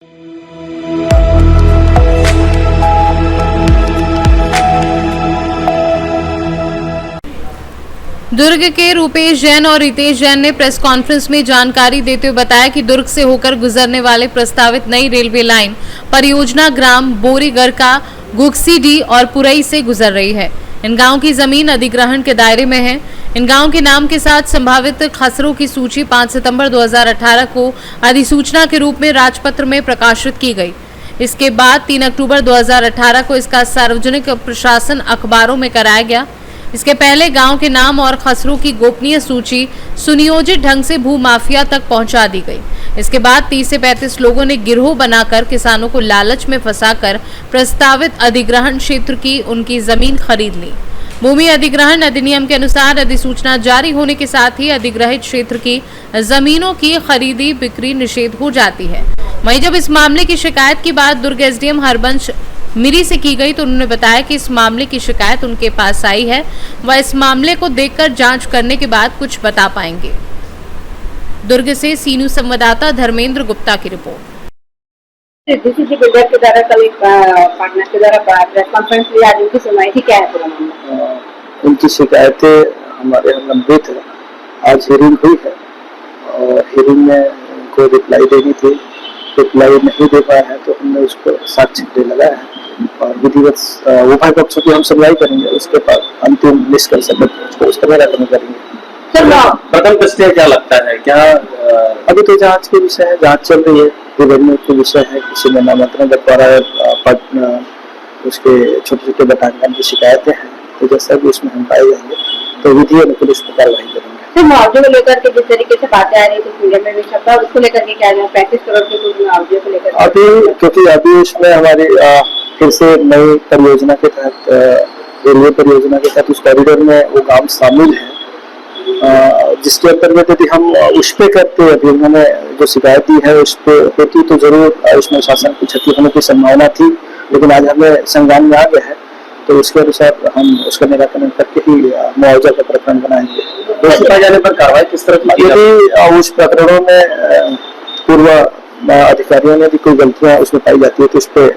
दुर्ग के रूपेश जैन और रितेश जैन ने प्रेस कॉन्फ्रेंस में जानकारी देते हुए बताया कि दुर्ग से होकर गुजरने वाले प्रस्तावित नई रेलवे लाइन परियोजना ग्राम बोरीगर का घुक्सीडीह और पुरई से गुजर रही है। इन गांव की जमीन अधिग्रहण के दायरे में है। इन गांव के नाम के साथ संभावित खसरों की सूची 5 सितंबर 2018 को अधिसूचना के रूप में राजपत्र में प्रकाशित की गई। इसके बाद 3 अक्टूबर 2018 को इसका सार्वजनिक प्रशासन अखबारों में कराया गया। इसके पहले गांव के नाम और खसरों की गोपनीय सूची सुनियोजित ढंग से भू माफिया तक पहुंचा दी गई। इसके बाद 30 से 35 लोगों ने गिरोह बनाकर किसानों को लालच में फंसाकर प्रस्तावित अधिग्रहण क्षेत्र की उनकी जमीन खरीद ली। भूमि अधिग्रहण अधिनियम के अनुसार अधिसूचना जारी होने के साथ ही अधिग्रहित क्षेत्र की जमीनों की खरीदी बिक्री निषेध हो जाती है। वहीं जब इस मामले की शिकायत की बात दुर्ग एसडीएम हरबंश मिरी से की गई तो उन्होंने बताया कि इस मामले की शिकायत उनके पास आई है। वह इस मामले को देखकर जांच करने के बाद कुछ बता पाएंगे। दुर्ग से सीनू संवाददाता धर्मेंद्र गुप्ता की रिपोर्ट। बिल्डर के द्वारा कल एक पार्टनर के द्वारा प्रेस कॉन्फ्रेंस लिया, आज उनकी सुनवाई थी, क्या है पूरा मामला? उनकी शिकायतें हमारे यहाँ लंबित है। आज हियरिंग हुई है और हियरिंग में उनको रिप्लाई देनी थी, रिप्लाई नहीं दे पाया है तो हमने उसको साक्ष्य दे लगाया है और विधिवत उभय पक्षों की हम सुनवाई करेंगे। उसके बाद अंतिम निष्कर्ष उसका निराकरण करेंगे। प्रथम दृष्टया क्या लगता है, क्या अभी तो जांच के विषय है, जांच चल रही है, रेवेन्यू के विषय है, किसी ने नामांतरण द्वारा उसके छोटे छोटे बटालियन की शिकायतें हैं, तो जैसा भी उसमें हम पाए जाएंगे तो विधि अनुकूल उस पर कार्रवाई करेंगे। सर, मुआवजे को लेकर के जिस तरीके से बातें आ रही थी मीडिया में भी छपा, उसको लेकर के क्या 35 करोड़ के कुछ मुआवजे को लेकर अभी, क्योंकि अभी उसमें हमारी फिर से नई परियोजना के तहत, रेलवे परियोजना के तहत उस कॉरिडोर में वो काम शामिल है, जिसके अंतर्गत यदि हम उस पे करते, अभी उन्होंने जो शिकायत दी है उस पे होती तो जरूर उसमें शासन की क्षति होने की संभावना थी, लेकिन आज हमें संज्ञान में आ गया है तो उसके अनुसार हम उसका निराकरण करके ही मुआवजा का प्रकरण बनाएंगे। दोषी पाए जाने पर कार्रवाई किस तरह की? यदि उस प्रकरणों में पूर्व अधिकारियों ने भी कोई गलतियां उसमें पाई जाती है तो उस पर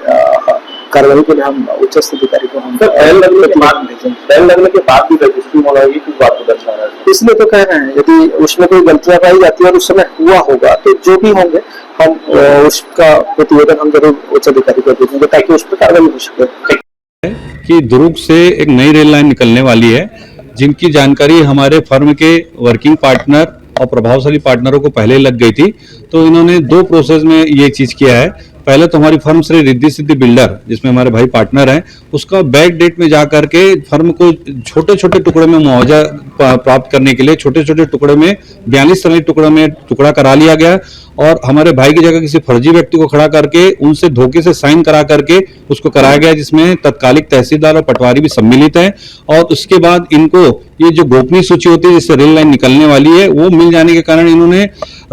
कार्रवाई के लिए हम उच्च अधिकारी को हम बैन लगने के बाद भी रजिस्ट्री होना होगी, किस बात को दर्शा रहा है? इसलिए तो कह रहे हैं यदि उसमें कोई गलतियां पाई जाती है और उस समय हुआ होगा तो जो भी होंगे हम उसका प्रतिवेदन हम जरूर उच्च अधिकारी को भेजेंगे ताकि उस पर कार्रवाई हो सके। कि दुर्ग से एक नई रेल लाइन निकलने वाली है, जिनकी जानकारी हमारे फर्म के वर्किंग पार्टनर और प्रभावशाली पार्टनरों को पहले लग गई थी, तो इन्होंने 2 प्रोसेस में ये चीज किया है। पहले तो हमारी फर्म श्री रिद्धि सिद्धि बिल्डर, जिसमें हमारे भाई पार्टनर हैं, उसका बैक डेट में जाकर के फर्म को छोटे छोटे टुकड़े में मुआवजा प्राप्त करने के लिए छोटे छोटे टुकड़े में 42 समय टुकड़ों में टुकड़ा करा लिया गया और हमारे भाई की जगह किसी फर्जी व्यक्ति को खड़ा करके उनसे धोखे से साइन करा करके उसको कराया गया, जिसमें तत्कालिक तहसीलदार और पटवारी भी सम्मिलित हैं। और उसके बाद इनको ये जो गोपनीय सूची होती है जिससे रेल लाइन निकलने वाली है वो मिल जाने के कारण इन्होंने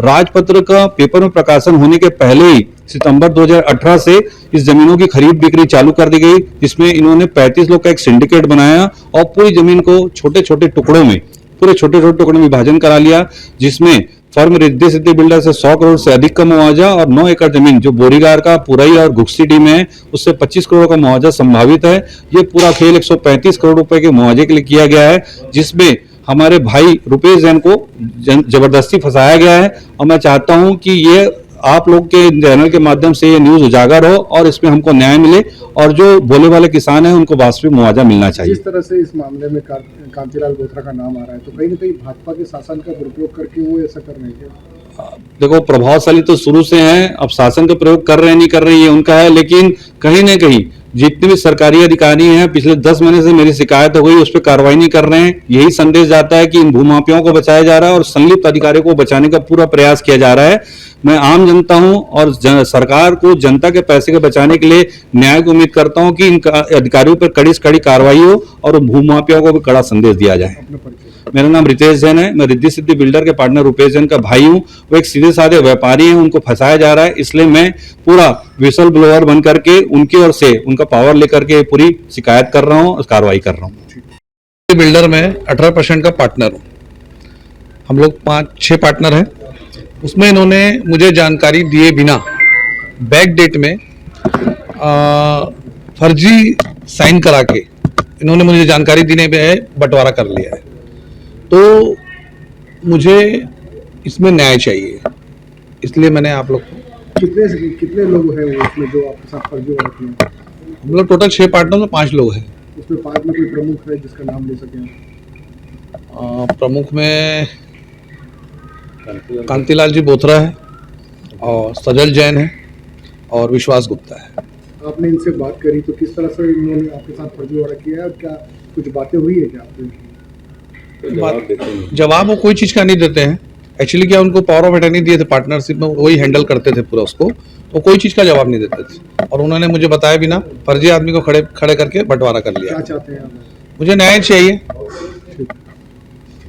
राजपत्र का पेपर में प्रकाशन होने के पहले ही सितंबर 2018 से इस जमीनों की खरीद बिक्री चालू कर दी गई, जिसमें इन्होंने 35 लोग का एक सिंडिकेट बनाया और पूरी जमीन को छोटे छोटे टुकड़ों में विभाजन करा लिया, जिसमें फर्म रिद्धि सिद्धि बिल्डर से 100 करोड़ से अधिक का मुआवजा और 9 एकड़ जमीन जो बोरीगार का पुरई और घुक्सीडीह में है उससे 25 करोड़ का मुआवजा संभावित है। ये पूरा खेल 135 करोड़ रुपए के मुआवजे के लिए किया गया है, जिसमें हमारे भाई रुपेश जैन को जबरदस्ती फंसाया गया है। और मैं चाहता हूं कि ये आप लोग के चैनल के माध्यम से ये न्यूज उजागर हो और इसमें हमको न्याय मिले और जो बोले वाले किसान हैं उनको वास्तविक मुआवजा मिलना चाहिए। जिस तरह से इस मामले में कांतिलाल बोथरा का नाम आ रहा है तो कहीं न कहीं भाजपा के शासन का दुरुपयोग करके वो ऐसा कर रहे हैं। देखो, प्रभावशाली तो शुरू से हैं, अब शासन का प्रयोग कर रहे हैं नहीं कर रहे हैं ये उनका है, लेकिन कहीं न कहीं जितने भी सरकारी अधिकारी हैं पिछले 10 महीने से मेरी शिकायत हो गई, उस पर कार्रवाई नहीं कर रहे हैं। यही संदेश जाता है कि इन भूमाफियाओं को बचाया जा रहा है और संलिप्त अधिकारियों को बचाने का पूरा प्रयास किया जा रहा है। मैं आम जनता हूं और सरकार को जनता के पैसे के बचाने के लिए न्याय की उम्मीद करता हूं कि इन अधिकारियों पर कड़ी से कड़ी कार्रवाई हो और भूमाफियाओं को भी कड़ा संदेश दिया जाए। मेरा नाम रितेश जैन है, मैं रिद्धि सिद्धि बिल्डर के पार्टनर रुपेश जैन का भाई हूं। वो एक सीधे साधे व्यापारी हैं, उनको फंसाया जा रहा है, इसलिए मैं पूरा विसल ब्लोअर बन करके उनकी ओर से उनका पावर लेकर के पूरी शिकायत कर रहा हूं और कार्रवाई कर रहा हूं। बिल्डर में 18% का पार्टनर हूं। हम लोग 5-6 पार्टनर हैं। उसमें इन्होंने मुझे जानकारी दिए बिना बैक डेट में फर्जी साइन करा के इन्होंने मुझे जानकारी देने में बंटवारा कर लिया है। तो मुझे इसमें न्याय चाहिए, इसलिए मैंने आप लोग को कितने लोग हैं वो उसमें जो आपके साथ फर्जीवाड़ा किए? हम लोग टोटल 6 पार्टनर में 5 लोग हैं। उसमें 5 में कोई प्रमुख है जिसका नाम ले सकें? प्रमुख में कांतिलाल जी बोथरा है और सजल जैन है और विश्वास गुप्ता है। आपने इनसे बात करी तो किस तरह से इन्होंने आपके साथ फर्जीवाड़ा किया है और क्या कुछ बातें हुई है क्या आपके? जवाब वो कोई चीज का नहीं देते हैं। एक्चुअली क्या उनको पावर ऑफ अटर्नी दिए थे पार्टनरशिप में, वही हैंडल करते थे पूरा उसको, तो कोई चीज का जवाब नहीं देते थे और उन्होंने मुझे बताया बिना फर्जी आदमी को खड़े करके बंटवारा कर लिया। क्या चाहते हैं आप? मुझे न्याय चाहिए।